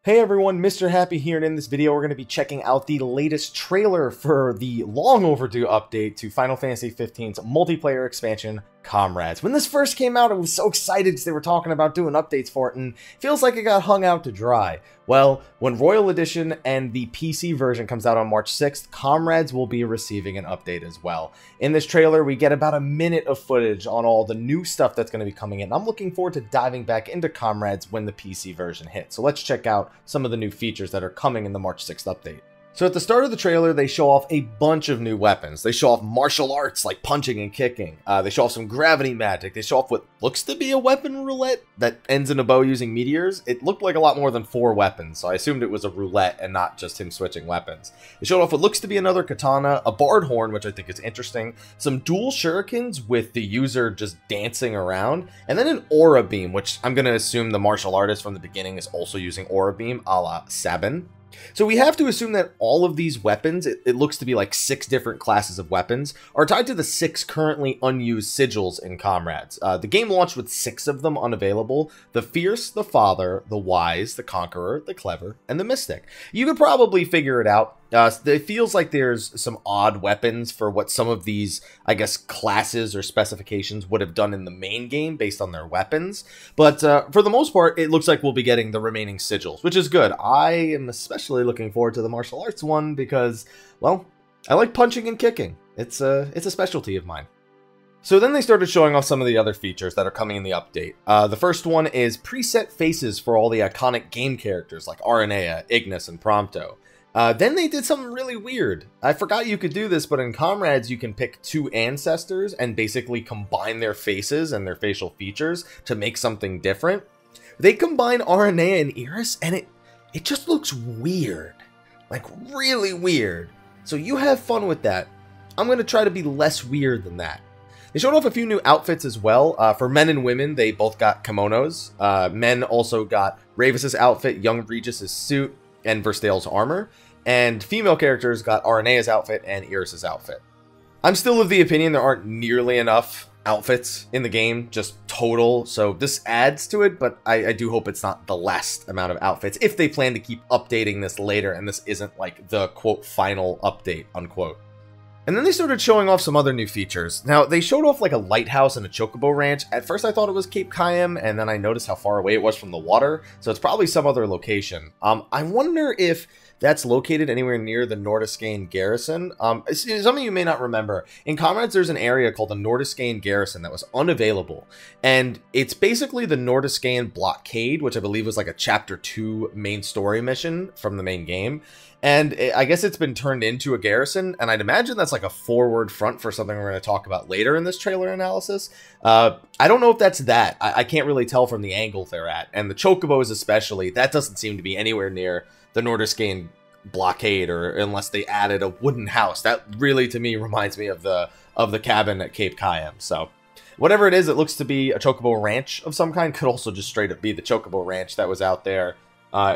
Hey everyone, Mr. Happy here, and in this video we're going to be checking out the latest trailer for the long overdue update to Final Fantasy XV's multiplayer expansion, Comrades. When this first came out, I was so excited because they were talking about doing updates for it, and it feels like it got hung out to dry. Well, when Royal Edition and the PC version comes out on March 6th, Comrades will be receiving an update as well. In this trailer, we get about a minute of footage on all the new stuff that's going to be coming in. I'm looking forward to diving back into Comrades when the PC version hits. So let's check out some of the new features that are coming in the March 6th update. So at the start of the trailer, they show off a bunch of new weapons. They show off martial arts like punching and kicking. They show off some gravity magic. They show off what looks to be a weapon roulette that ends in a bow using meteors. It looked like a lot more than 4 weapons, so I assumed it was a roulette and not just him switching weapons. They showed off what looks to be another katana, a bard horn, which I think is interesting, some dual shurikens with the user just dancing around, and then an aura beam, which I'm going to assume the martial artist from the beginning is also using aura beam a la Sabin. So we have to assume that all of these weapons, it looks to be like 6 different classes of weapons, are tied to the 6 currently unused sigils in Comrades. The game launched with 6 of them unavailable: the Fierce, the Father, the Wise, the Conqueror, the Clever, and the Mystic. You could probably figure it out. It feels like there's some odd weapons for what some of these, I guess, classes or specifications would have done in the main game based on their weapons. But for the most part, it looks like we'll be getting the remaining sigils, which is good. I am especially looking forward to the martial arts one because, well, I like punching and kicking. It's a specialty of mine. So then they started showing off some of the other features that are coming in the update. The first one is preset faces for all the iconic game characters like Aranea, Ignis, and Prompto. Then they did something really weird. I forgot you could do this, but in Comrades you can pick 2 ancestors and basically combine their faces and their facial features to make something different. They combine Aranea and Iris, and it just looks weird. Like, really weird. So you have fun with that. I'm going to try to be less weird than that. They showed off a few new outfits as well. For men and women, they both got kimonos. Men also got Ravis's outfit, young Regis's suit, and Verstale's armor, and female characters got Aranea's outfit and Iris's outfit. I'm still of the opinion there aren't nearly enough outfits in the game, just total, so this adds to it, but I do hope it's not the last amount of outfits if they plan to keep updating this later and this isn't like the quote final update unquote. And then they started showing off some other new features. Now, they showed off like a lighthouse and a chocobo ranch. At first I thought it was Cape Cayam, and then I noticed how far away it was from the water, so it's probably some other location. I wonder if that's located anywhere near the Nordiskane Garrison. Some of you may not remember, in Comrades there's an area called the Nordiskane Garrison that was unavailable, and it's basically the Nordiskane blockade, which I believe was like a Chapter 2 main story mission from the main game. And I guess it's been turned into a garrison, and I'd imagine that's like a forward front for something we're going to talk about later in this trailer analysis. I don't know if that's that. I can't really tell from the angle they're at. And the Chocobos especially, that doesn't seem to be anywhere near the Nordiskane blockade, or unless they added a wooden house. That really, to me, reminds me of the cabin at Cape Cayam. So whatever it is, it looks to be a Chocobo ranch of some kind. Could also just straight up be the Chocobo ranch that was out there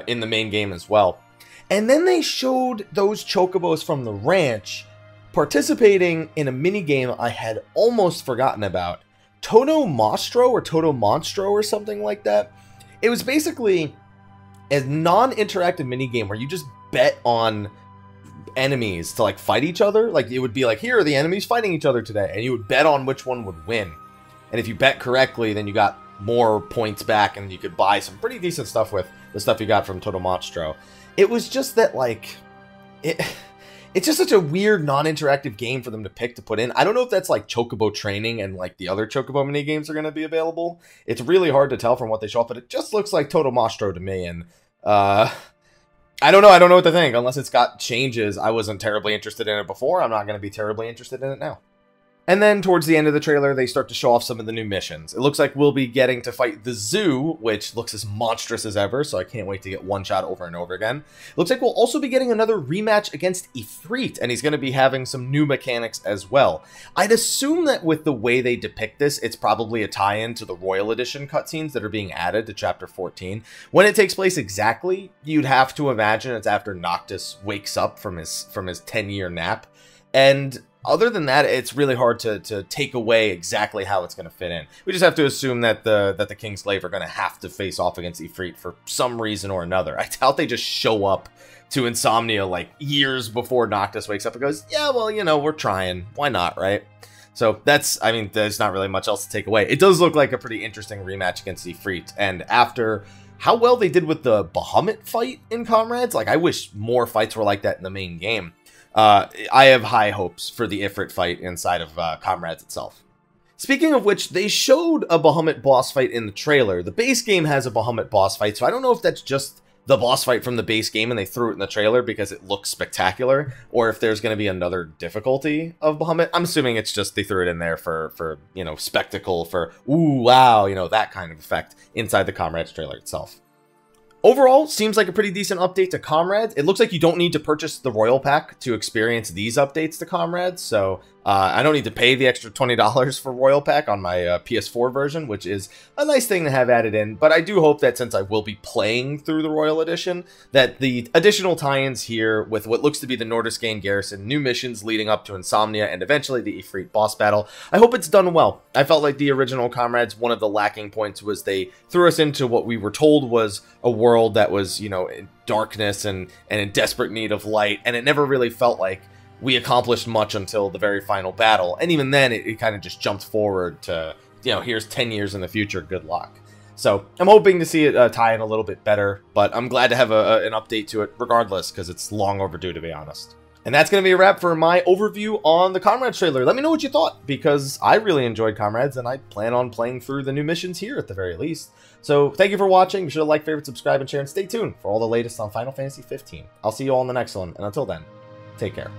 in the main game as well. And then they showed those chocobos from the ranch participating in a minigame I had almost forgotten about. Toto Monstro or Toto Monstro or something like that. It was basically a non-interactive minigame where you just bet on enemies to like fight each other. Like it would be like, here are the enemies fighting each other today, and you would bet on which one would win. And if you bet correctly, then you got more points back and you could buy some pretty decent stuff with the stuff you got from Toto Monstro. It was just that, like, it's just such a weird non-interactive game for them to pick to put in. I don't know if that's like Chocobo training and like the other Chocobo mini games are going to be available. It's really hard to tell from what they show off, but it just looks like Toto Monstro to me. And I don't know what to think. Unless it's got changes, I wasn't terribly interested in it before. I'm not going to be terribly interested in it now. And then towards the end of the trailer, they start to show off some of the new missions. It looks like we'll be getting to fight the Zoo, which looks as monstrous as ever, so I can't wait to get one shot over and over again. It looks like we'll also be getting another rematch against Ifrit, and he's going to be having some new mechanics as well. I'd assume that with the way they depict this, it's probably a tie-in to the Royal Edition cutscenes that are being added to Chapter 14. When it takes place exactly, you'd have to imagine it's after Noctis wakes up from his 10-year nap. And other than that, it's really hard to take away exactly how it's going to fit in. We just have to assume that the Kingslave are going to have to face off against Ifrit for some reason or another. I doubt they just show up to Insomnia like years before Noctis wakes up and goes, yeah, well, you know, we're trying. Why not, right? So that's, I mean, there's not really much else to take away. It does look like a pretty interesting rematch against Ifrit, and after how well they did with the Bahamut fight in Comrades, like, I wish more fights were like that in the main game. I have high hopes for the Ifrit fight inside of Comrades itself. Speaking of which, they showed a Bahamut boss fight in the trailer. The base game has a Bahamut boss fight, so I don't know if that's just the boss fight from the base game and they threw it in the trailer because it looks spectacular, or if there's going to be another difficulty of Bahamut. I'm assuming it's just they threw it in there for you know, spectacle, for ooh, wow, you know, that kind of effect inside the Comrades trailer itself. Overall, seems like a pretty decent update to Comrades. It looks like you don't need to purchase the Royal Pack to experience these updates to Comrades, so I don't need to pay the extra $20 for Royal Pack on my PS4 version, which is a nice thing to have added in, but I do hope that since I will be playing through the Royal Edition, that the additional tie-ins here with what looks to be the Nordiskane Garrison, new missions leading up to Insomnia, and eventually the Ifrit boss battle, I hope it's done well. I felt like the original Comrades, one of the lacking points was they threw us into what we were told was a world that was, you know, in darkness and in desperate need of light, and it never really felt like we accomplished much until the very final battle, and even then it kind of just jumped forward to, you know, here's 10 years in the future, good luck. So I'm hoping to see it tie in a little bit better, but I'm glad to have an update to it regardless, because it's long overdue, to be honest. And that's going to be a wrap for my overview on the Comrades trailer. Let me know what you thought, because I really enjoyed Comrades, and I plan on playing through the new missions here at the very least. So thank you for watching. Be sure to like, favorite, subscribe, and share, and stay tuned for all the latest on Final Fantasy 15. I'll see you all in the next one, and until then, take care.